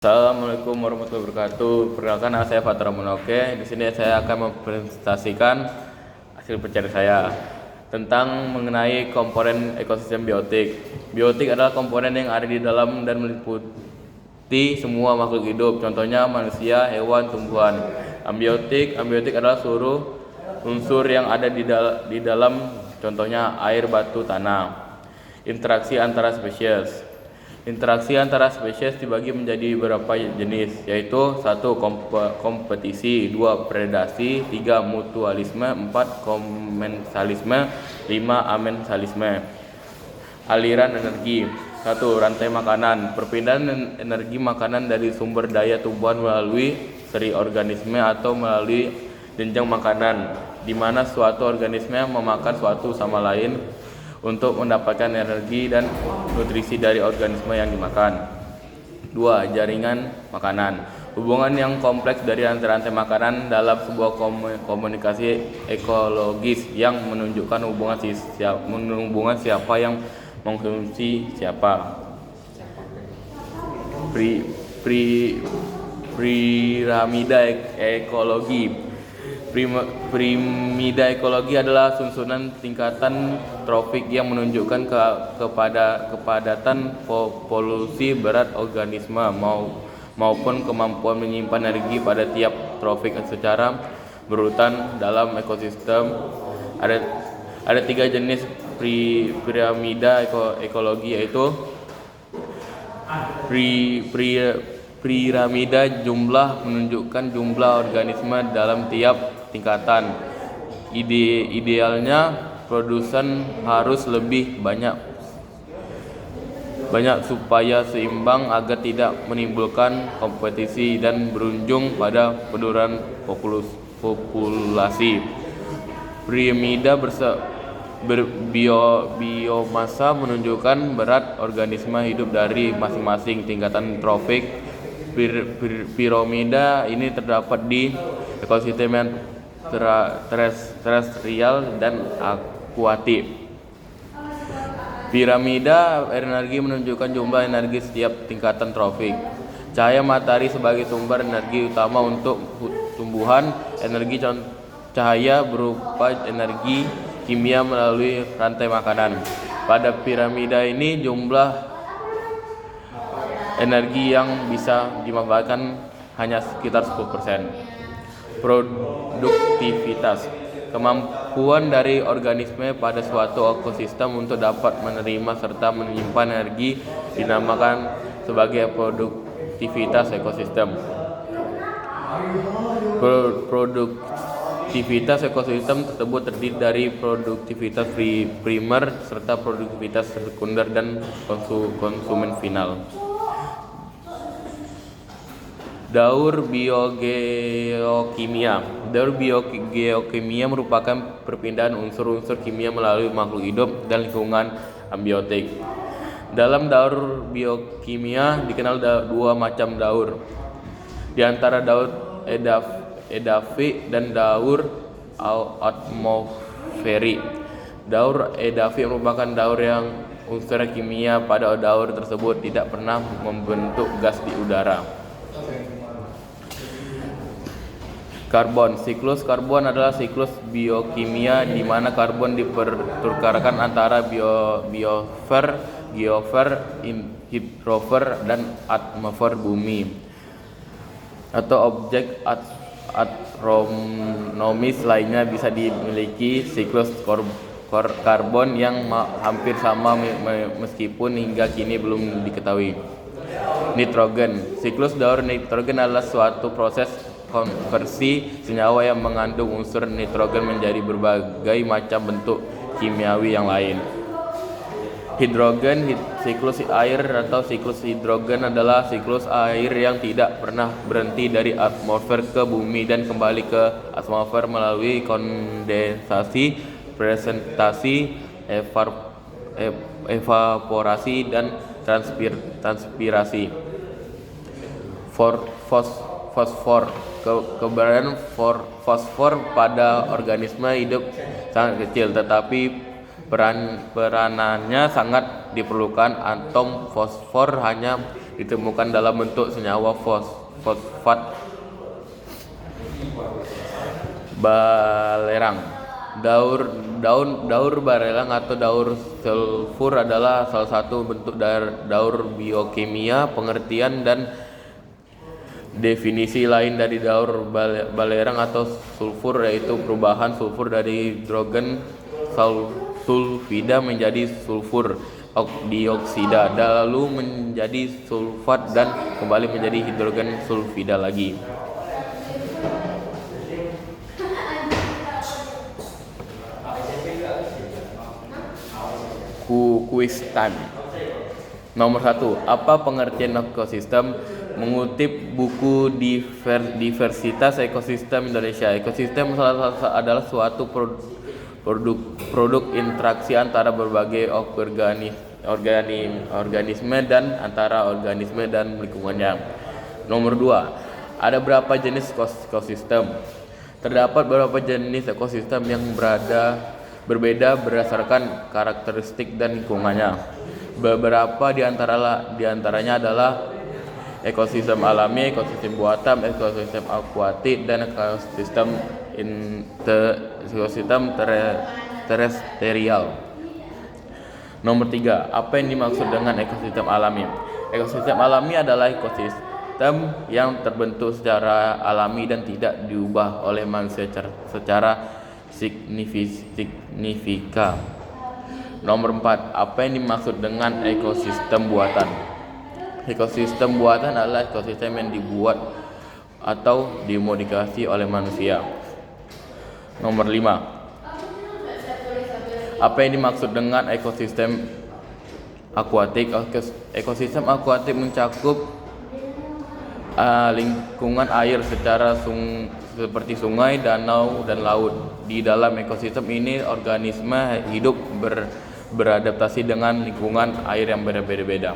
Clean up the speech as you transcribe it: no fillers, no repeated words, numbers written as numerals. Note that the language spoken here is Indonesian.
Assalamualaikum warahmatullahi wabarakatuh. Perkenalkan, nama saya Fathur Munoke. Di sini saya akan mempresentasikan hasil pencarian saya tentang mengenai komponen ekosistem biotik. Biotik adalah komponen yang ada di dalam dan meliputi semua makhluk hidup, contohnya manusia, hewan, tumbuhan. Ambiotik adalah seluruh unsur yang ada di dalam, contohnya air, batu, tanah. Interaksi antara spesies. Interaksi antara spesies dibagi menjadi beberapa jenis, yaitu 1. Kompetisi, 2. Predasi, 3. Mutualisme, 4. Komensalisme, 5. Amensalisme. Aliran energi. 1. Rantai makanan. Perpindahan energi makanan dari sumber daya tumbuhan melalui seri organisme atau melalui jenjang makanan, di mana suatu organisme memakan suatu sama lain untuk mendapatkan energi dan nutrisi dari organisme yang dimakan. 2. Jaringan makanan. Hubungan yang kompleks dari rantai-rantai makanan dalam sebuah komunikasi ekologis yang menunjukkan hubungan siapa yang mengkonsumsi siapa. Piramida ekologi. Piramida ekologi adalah susunan tingkatan trofik yang menunjukkan kepadatan polusi berat organisme maupun kemampuan menyimpan energi pada tiap trofik secara berurutan dalam ekosistem. Ada 3 jenis piramida ekologi, yaitu piramida jumlah menunjukkan jumlah organisme dalam tiap tingkatan. Idealnya produsen harus lebih banyak supaya seimbang agar tidak menimbulkan kompetisi dan berujung pada penurunan populasi. Piramida biomasa menunjukkan berat organisme hidup dari masing-masing tingkatan trofik. Piramida ini terdapat di ekosistem yang terestrial dan akuatik. Piramida energi menunjukkan jumlah energi setiap tingkatan trofik. Cahaya matahari sebagai sumber energi utama untuk tumbuhan. Energi cahaya berupa energi kimia melalui rantai makanan. Pada piramida ini jumlah energi yang bisa dimanfaatkan hanya sekitar 10%. Produktivitas. Kemampuan dari organisme pada suatu ekosistem untuk dapat menerima serta menyimpan energi dinamakan sebagai produktivitas ekosistem. Produktivitas ekosistem tersebut terdiri dari produktivitas primer serta produktivitas sekunder dan konsumen final. Daur biogeokimia. Daur biogeokimia merupakan perpindahan unsur-unsur kimia melalui makhluk hidup dan lingkungan ambiotik. Dalam daur biokimia dikenal 2 macam daur, di antara daur edafi dan daur atmosferik. Daur edafi merupakan daur yang unsur kimia pada daur tersebut tidak pernah membentuk gas di udara. Karbon. Siklus karbon adalah siklus biokimia di mana karbon dipertukarkan antara biosfer, geosfer, hidrosfer, dan atmosfer bumi atau objek astronomis lainnya. Bisa dimiliki siklus karbon yang hampir sama meskipun hingga kini belum diketahui. Nitrogen. Siklus daur nitrogen adalah suatu proses konversi senyawa yang mengandung unsur nitrogen menjadi berbagai macam bentuk kimiawi yang lain. Hidrogen. Siklus air atau siklus hidrogen adalah siklus air yang tidak pernah berhenti dari atmosfer ke bumi dan kembali ke atmosfer melalui kondensasi, presentasi, evaporasi, dan transpirasi. Fosfor. Keberadaan fosfor pada organisme hidup sangat kecil, tetapi peranannya sangat diperlukan. Atom fosfor hanya ditemukan dalam bentuk senyawa fosfat balerang. Daur balerang atau daur sulfur adalah salah satu bentuk daur biokimia. Pengertian dan definisi lain dari daur balerang atau sulfur yaitu perubahan sulfur dari hidrogen sulfida menjadi sulfur dioksida, lalu menjadi sulfat dan kembali menjadi hidrogen sulfida lagi. Quiz time. Nomor 1. Apa pengertian ekosistem? Mengutip buku Diversitas Ekosistem Indonesia. Ekosistem adalah suatu produk interaksi antara berbagai organisme dan antara organisme dan lingkungannya. Nomor 2. Ada berapa jenis ekosistem? Terdapat beberapa jenis ekosistem yang berbeda berdasarkan karakteristik dan lingkungannya. Beberapa di antaranya adalah ekosistem alami, ekosistem buatan, ekosistem akuatik, dan ekosistem terestrial. Nomor 3. Apa yang dimaksud dengan ekosistem alami? Ekosistem alami adalah ekosistem yang terbentuk secara alami dan tidak diubah oleh manusia secara signifikan. Nomor 4. Apa yang dimaksud dengan ekosistem buatan? Ekosistem buatan adalah ekosistem yang dibuat atau dimodifikasi oleh manusia. Nomor 5. Apa yang dimaksud dengan ekosistem akuatik? Ekosistem akuatik mencakup lingkungan air seperti sungai, danau, dan laut. Di dalam ekosistem ini organisme hidup beradaptasi dengan lingkungan air yang berbeda-beda.